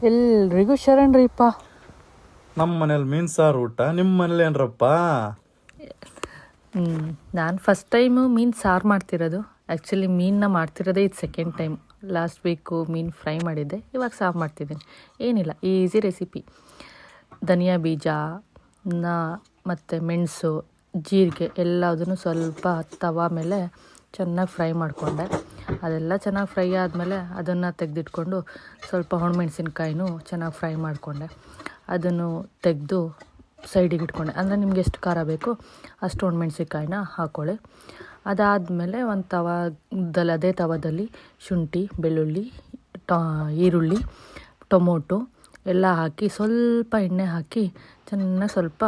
ಎಲ್ರಿಗೂ ಶರಣ್ರಿಪ್ಪ. ನಮ್ಮ ಮನೇಲಿ ಮೀನು ಸಾರು ಊಟ, ನಿಮ್ಮ ಮನೇಲಿ ಏನ್ರಪ್ಪ? ನಾನು ಫಸ್ಟ್ ಟೈಮು ಮೀನು ಸಾರು ಮಾಡ್ತಿರೋದು. ಆ್ಯಕ್ಚುಲಿ ಮೀನನ್ನ ಮಾಡ್ತಿರೋದೇ ಇದು ಸೆಕೆಂಡ್ ಟೈಮ್. ಲಾಸ್ಟ್ ವೀಕು ಮೀನು ಫ್ರೈ ಮಾಡಿದ್ದೆ, ಇವಾಗ ಸಾರು ಮಾಡ್ತಿದ್ದೀನಿ. ಏನಿಲ್ಲ, ಈಸಿ ರೆಸಿಪಿ. ಧನಿಯಾ ಬೀಜ ಮತ್ತು ಮೆಣಸು, ಜೀರಿಗೆ ಎಲ್ಲದನ್ನು ಸ್ವಲ್ಪ ತವಾ ಮೇಲೆ ಚೆನ್ನಾಗಿ ಫ್ರೈ ಮಾಡಿಕೊಂಡೆ. ಅದೆಲ್ಲ ಚೆನ್ನಾಗಿ ಫ್ರೈ ಆದಮೇಲೆ ಅದನ್ನು ತೆಗೆದಿಟ್ಕೊಂಡು ಸ್ವಲ್ಪ ಒಣಮೆಣ್ಸಿನ್ಕಾಯಿನೂ ಚೆನ್ನಾಗಿ ಫ್ರೈ ಮಾಡಿಕೊಂಡೆ. ಅದನ್ನು ತೆಗೆದು ಸೈಡಿಗೆ ಇಟ್ಕೊಂಡೆ. ಅಂದರೆ ನಿಮ್ಗೆ ಎಷ್ಟು ಖಾರ ಬೇಕೋ ಅಷ್ಟು ಒಣಮೆಣ್ಸಿನ್ಕಾಯಿನ ಹಾಕ್ಕೊಳ್ಳಿ. ಅದಾದಮೇಲೆ ಒಂದು ಅದೇ ತವಾದಲ್ಲಿ ಶುಂಠಿ, ಬೆಳ್ಳುಳ್ಳಿ, ಈರುಳ್ಳಿ, ಟೊಮೊಟೊ ಎಲ್ಲ ಹಾಕಿ ಸ್ವಲ್ಪ ಎಣ್ಣೆ ಹಾಕಿ ಚೆನ್ನಾಗಿ ಸ್ವಲ್ಪ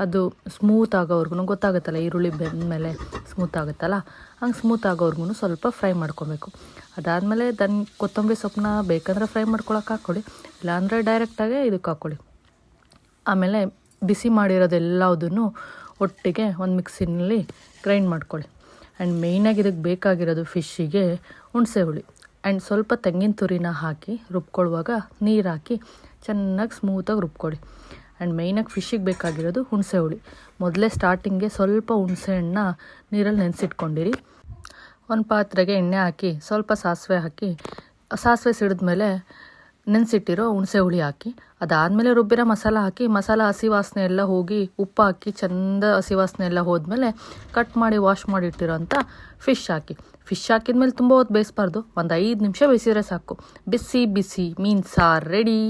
ಅದು ಸ್ಮೂತ್ ಆಗೋವರೆಗೂ, ಗೊತ್ತಾಗುತ್ತಲ್ಲ ಈರುಳ್ಳಿ ಬೆಂದಮೇಲೆ ಸ್ಮೂತ್ ಆಗುತ್ತಲ್ಲ, ಹಂಗೆ ಸ್ಮೂತ್ ಆಗೋವರೆಗೂ ಸ್ವಲ್ಪ ಫ್ರೈ ಮಾಡ್ಕೊಬೇಕು. ಅದಾದಮೇಲೆ ಕೊತ್ತಂಬರಿ ಸೊಪ್ಪನ್ನ ಬೇಕಂದರೆ ಫ್ರೈ ಮಾಡ್ಕೊಳಕ್ಕೆ ಹಾಕ್ಕೊಳ್ಳಿ, ಇಲ್ಲಾಂದರೆ ಡೈರೆಕ್ಟಾಗೆ ಇದಕ್ಕೆ ಹಾಕ್ಕೊಳ್ಳಿ. ಆಮೇಲೆ ಬಿಸಿ ಮಾಡಿರೋದೆಲ್ಲದನ್ನು ಒಟ್ಟಿಗೆ ಒಂದು ಮಿಕ್ಸಿನಲ್ಲಿ ಗ್ರೈಂಡ್ ಮಾಡ್ಕೊಳ್ಳಿ. ಆ್ಯಂಡ್ ಮೇಯ್ನಾಗಿ ಇದಕ್ಕೆ ಬೇಕಾಗಿರೋದು ಫಿಶ್ಶಿಗೆ ಹುಣಸೆ ಹುಳಿ ಆ್ಯಂಡ್ ಸ್ವಲ್ಪ ತೆಂಗಿನ ತುರಿನ ಹಾಕಿ ರುಬ್ಕೊಳ್ಳುವಾಗ ನೀರು ಹಾಕಿ ಚೆನ್ನಾಗಿ ಸ್ಮೂತಾಗಿ ರುಬ್ಕೊಳ್ಳಿ. ಆ್ಯಂಡ್ ಮೇಯ್ನಾಗಿ ಫಿಶ್ಶಿಗೆ ಬೇಕಾಗಿರೋದು ಹುಣಸೆ ಹುಳಿ. ಮೊದಲೇ ಸ್ಟಾರ್ಟಿಂಗ್ಗೆ ಸ್ವಲ್ಪ ಹುಣಸೆ ಹಣ್ಣನ್ನ ನೀರಲ್ಲಿ ನೆನೆಸಿಟ್ಕೊಂಡಿರಿ. ಒಂದು ಪಾತ್ರೆಗೆ ಎಣ್ಣೆ ಹಾಕಿ ಸ್ವಲ್ಪ ಸಾಸಿವೆ ಹಾಕಿ, ಸಾಸಿವೆ ಸಿಡಿದ್ಮೇಲೆ ನೆನೆಸಿಟ್ಟಿರೋ ಹುಣಸೆ ಹುಳಿ ಹಾಕಿ, ಅದಾದಮೇಲೆ ರುಬ್ಬಿರೋ ಮಸಾಲ ಹಾಕಿ, ಮಸಾಲ ಹಸಿ ವಾಸನೆ ಎಲ್ಲ ಹೋಗಿ ಉಪ್ಪು ಹಾಕಿ ಚೆಂದ ಹಸಿ ವಾಸನೆ ಎಲ್ಲ ಹೋದ್ಮೇಲೆ ಕಟ್ ಮಾಡಿ ವಾಶ್ ಮಾಡಿಟ್ಟಿರೋ ಅಂಥ ಫಿಶ್ ಹಾಕಿ. ಫಿಶ್ ಹಾಕಿದ್ಮೇಲೆ ತುಂಬ ಹೊತ್ತು ಬೇಯಿಸ್ಬಾರ್ದು, ಒಂದು 5 ನಿಮಿಷ ಬೇಯಿಸಿದ್ರೆ ಸಾಕು. ಬಿಸಿ ಬಿಸಿ ಮೀನು ಸಾರು ರೆಡಿ.